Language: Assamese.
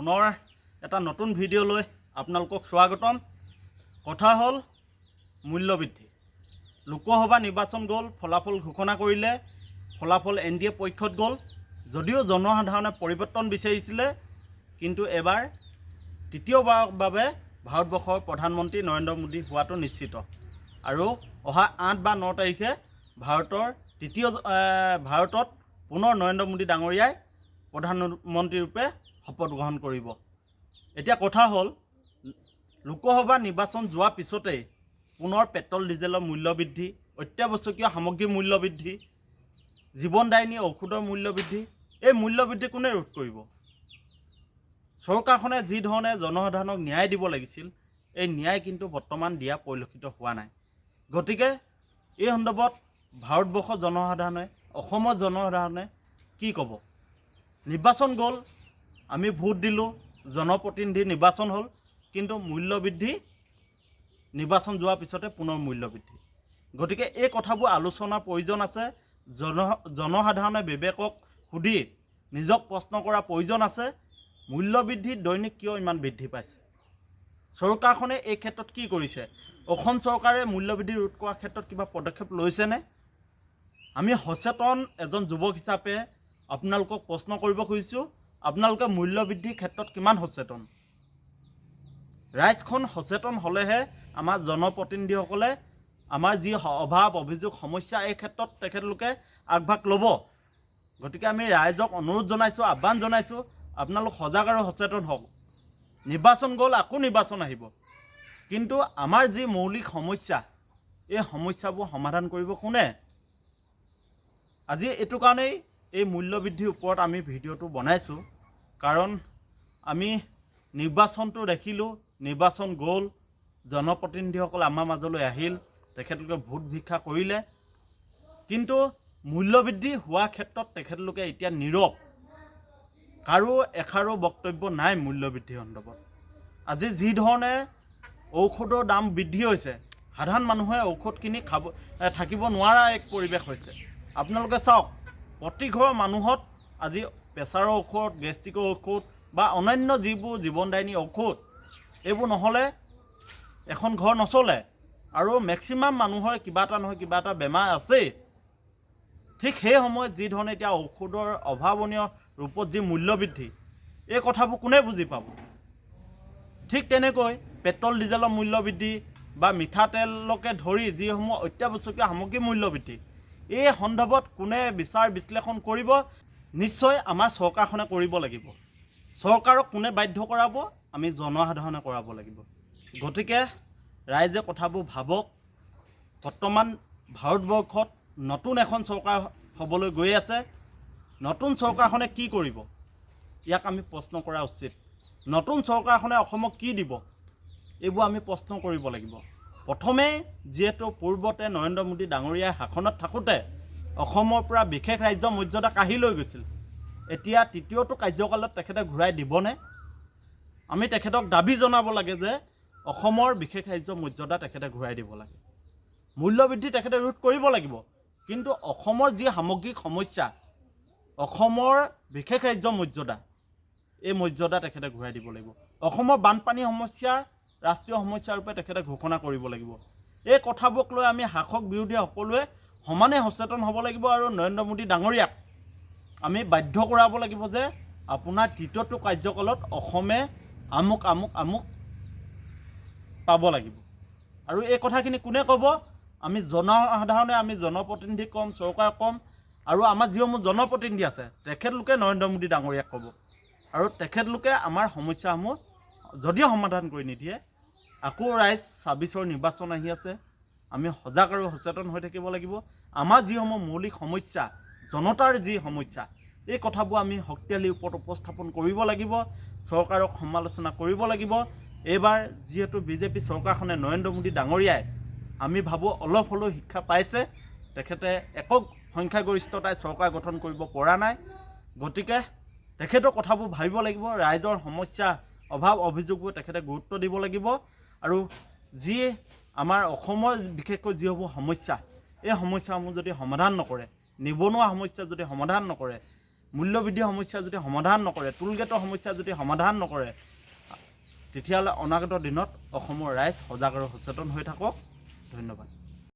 পুনৰ এটা নতুন ভিডিঅ' লৈ আপোনালোকক স্বাগতম। কথা হ'ল মূল্যবৃদ্ধি। লোকসভা নিৰ্বাচন গ'ল, ফলাফল ঘোষণা কৰিলে, ফলাফল NDA পক্ষত গ'ল। যদিও জনসাধাৰণে পৰিৱৰ্তন বিচাৰিছিলে, কিন্তু এবাৰ তৃতীয়বাৰৰ বাবে ভাৰতবৰ্ষৰ প্ৰধানমন্ত্ৰী নৰেন্দ্ৰ মোদী হোৱাটো নিশ্চিত। আৰু অহা 8 বা 9 তাৰিখে ভাৰতত পুনৰ নৰেন্দ্ৰ মোদী ডাঙৰীয়াই প্ৰধানমন্ত্ৰী ৰূপে শপত গ্ৰহণ কৰিব। এতিয়া কথা হ'ল, লোকসভা নিৰ্বাচন যোৱাৰ পিছতেই পুনৰ পেট্ৰল ডিজেলৰ মূল্য বৃদ্ধি, অত্যাৱশ্যকীয় সামগ্ৰীৰ মূল্য বৃদ্ধি, জীৱনদায়িনী ঔষধৰ মূল্য বৃদ্ধি। এই মূল্য বৃদ্ধি কোনে ৰোধ কৰিব? চৰকাৰখনে যি ধৰণে জনসাধাৰণক ন্যায় দিব লাগিছিল, এই ন্যায় কিন্তু বৰ্তমান দিয়া পৰিলক্ষিত হোৱা নাই। গতিকে এই সন্দৰ্ভত ভাৰতবৰ্ষৰ জনসাধাৰণে, অসমৰ জনসাধাৰণে কি ক'ব? নিৰ্বাচন গ'ল, আমি ভোট দিলোঁ, জনপ্ৰতিনিধি নিৰ্বাচন হ'ল, কিন্তু মূল্য বৃদ্ধি নিৰ্বাচন যোৱাৰ পিছতে পুনৰ মূল্য বৃদ্ধি। গতিকে এই কথাবোৰ আলোচনাৰ প্ৰয়োজন আছে। জনসাধাৰণে বিবেকক সুধি নিজক প্ৰশ্ন কৰাৰ প্ৰয়োজন আছে। মূল্য বৃদ্ধি দৈনিক কিয় ইমান বৃদ্ধি পাইছে? চৰকাৰখনে এই ক্ষেত্ৰত কি কৰিছে? অসম চৰকাৰে মূল্য বৃদ্ধি ৰোধ কৰাৰ ক্ষেত্ৰত কিবা পদক্ষেপ লৈছেনে? আমি সচেতন এজন যুৱক হিচাপে আপোনালোকক প্ৰশ্ন কৰিব খুজিছোঁ, আপোনালোকে মূল্য বৃদ্ধিৰ ক্ষেত্ৰত কিমান সচেতন? ৰাইজখন সচেতন হ'লেহে আমাৰ জনপ্ৰতিনিধিসকলে আমাৰ যি অভাৱ, অভিযোগ, সমস্যা, এই ক্ষেত্ৰত তেখেতলোকে আগভাগ ল'ব। গতিকে আমি ৰাইজক অনুৰোধ জনাইছোঁ, আহ্বান জনাইছোঁ, আপোনালোক সজাগ আৰু সচেতন হওক। নিৰ্বাচন গ'ল, আকৌ নিৰ্বাচন আহিব, কিন্তু আমাৰ যি মৌলিক সমস্যা, এই সমস্যাবোৰ সমাধান কৰিব কোনে? আজি এইটো কাৰণেই এই মূল্য বৃদ্ধিৰ ওপৰত আমি ভিডিঅ'টো বনাইছোঁ, কাৰণ আমি নিৰ্বাচনটো দেখিলোঁ, নিৰ্বাচন গ'ল, জনপ্ৰতিনিধিসকল আমাৰ মাজলৈ আহিল, তেখেতলোকে ভোট ভিক্ষা কৰিলে, কিন্তু মূল্য বৃদ্ধি হোৱাৰ ক্ষেত্ৰত তেখেতলোকে এতিয়া নীৰৱ। কাৰো এষাৰো বক্তব্য নাই মূল্য বৃদ্ধিৰ সন্দৰ্ভত। আজি যি ধৰণে ঔষধৰ দাম বৃদ্ধি হৈছে, সাধাৰণ মানুহে ঔষধ কিনি থাকিব নোৱাৰা এক পৰিৱেশ হৈছে। আপোনালোকে চাওক, প্ৰতি ঘৰৰ মানুহত আজি প্ৰেছাৰৰ ঔষধ, গেষ্ট্ৰিকৰ ঔষধ বা অন্যান্য যিবোৰ জীৱনদায়িনী ঔষধ, এইবোৰ নহ'লে এখন ঘৰ নচলে। আৰু মেক্সিমাম মানুহৰ কিবা এটা নহয় কিবা এটা বেমাৰ আছেই। ঠিক সেই সময়ত যি ধৰণে এতিয়া ঔষধৰ অভাৱনীয় ৰূপত যি মূল্য বৃদ্ধি, এই কথাবোৰ কোনে বুজি পাব? ঠিক তেনেকৈ পেট্ৰল ডিজেলৰ মূল্য বৃদ্ধি বা মিঠাতেলকে ধৰি যিসমূহ অত্যাৱশ্যকীয় সামগ্ৰীৰ মূল্য বৃদ্ধি, এই সন্দৰ্ভত কোনে বিচাৰ বিশ্লেষণ কৰিব? নিশ্চয় আমাৰ চৰকাৰখনে কৰিব লাগিব। চৰকাৰক কোনে বাধ্য কৰাব? আমি জনসাধাৰণে কৰাব লাগিব। গতিকে ৰাইজে কথাবোৰ ভাবক। বৰ্তমান ভাৰতবৰ্ষত নতুন এখন চৰকাৰ হ'বলৈ গৈ আছে। নতুন চৰকাৰখনে কি কৰিব? ইয়াক আমি প্ৰশ্ন কৰা উচিত। নতুন চৰকাৰখনে অসমক কি দিব? এইবোৰ আমি প্ৰশ্ন কৰিব লাগিব। প্ৰথমে যিহেতু পূৰ্বতে নৰেন্দ্ৰ মোদী ডাঙৰীয়াই শাসনত থাকোঁতে অসমৰ পৰা বিশেষ ৰাজ্য মৰ্যাদা কাঢ়ি লৈ গৈছিল। এতিয়া তৃতীয়টো কাৰ্যকালত তেখেতে ঘূৰাই দিবনে? আমি তেখেতক দাবী জনাব লাগে যে অসমৰ বিশেষ ৰাজ্য মৰ্যাদা তেখেতে ঘূৰাই দিব লাগে। মূল্য বৃদ্ধি তেখেতে ৰোধ কৰিব লাগিব, কিন্তু অসমৰ যি সামগ্ৰিক সমস্যা, অসমৰ বিশেষ ৰাজ্য মৰ্যাদা, এই মৰ্যাদা তেখেতে ঘূৰাই দিব লাগিব। অসমৰ বানপানী সমস্যা ৰাষ্ট্ৰীয় সমস্যা ৰূপে তেখেতে ঘোষণা কৰিব লাগিব। এই কথাবোৰক লৈ আমি শাসক বিৰোধী সকলোৱে সমানে সচেতন হ'ব লাগিব। আৰু নৰেন্দ্ৰ মোদী ডাঙৰীয়াক আমি বাধ্য কৰাব লাগিব যে আপোনাৰ তৃতীয়টো কাৰ্যকালত অসমে আমুক আমুক আমুক পাব লাগিব। আৰু এই কথাখিনি কোনে ক'ব? আমি জনসাধাৰণে, আমি জনপ্ৰতিনিধি ক'ম, চৰকাৰ ক'ম, আৰু আমাৰ যিসমূহ জনপ্ৰতিনিধি আছে তেখেতলোকে নৰেন্দ্ৰ মোদী ডাঙৰীয়াক ক'ব। আৰু তেখেতলোকে আমাৰ সমস্যাসমূহ যদিও সমাধান কৰি নিদিয়ে, আকৌ ৰাইজ 26ৰ নিৰ্বাচন আহি আছে, আমি সজাগ আৰু সচেতন হৈ থাকিব লাগিব। আমাৰ যিসমূহ মৌলিক সমস্যা, জনতাৰ যি সমস্যা, এই কথাবোৰ আমি শক্তিশালী ওপৰত উপস্থাপন কৰিব লাগিব, চৰকাৰক সমালোচনা কৰিব লাগিব। এইবাৰ যিহেতু বিজেপি চৰকাৰখনে, নৰেন্দ্ৰ মোদী ডাঙৰীয়াই, আমি ভাবোঁ অলপ হ'লেও শিক্ষা পাইছে। তেখেতে একক সংখ্যাগৰিষ্ঠতাই চৰকাৰ গঠন কৰিব পৰা নাই। গতিকে তেখেতৰ কথাবোৰ ভাবিব লাগিব। ৰাইজৰ সমস্যা, অভাৱ, অভিযোগবোৰ তেখেতে গুৰুত্ব দিব লাগিব। আৰু যি আমাৰ অসমৰ বিশেষকৈ যিসমূহ সমস্যা, এই সমস্যাসমূহ যদি সমাধান নকৰে, নিবনুৱা সমস্যা যদি সমাধান নকৰে, মূল্যবৃদ্ধিৰ সমস্যা যদি সমাধান নকৰে, টোল গেটৰ সমস্যা যদি সমাধান নকৰে, তেতিয়াহ'লে অনাগত দিনত অসমৰ ৰাইজ সজাগ আৰু সচেতন হৈ থাকক। ধন্যবাদ।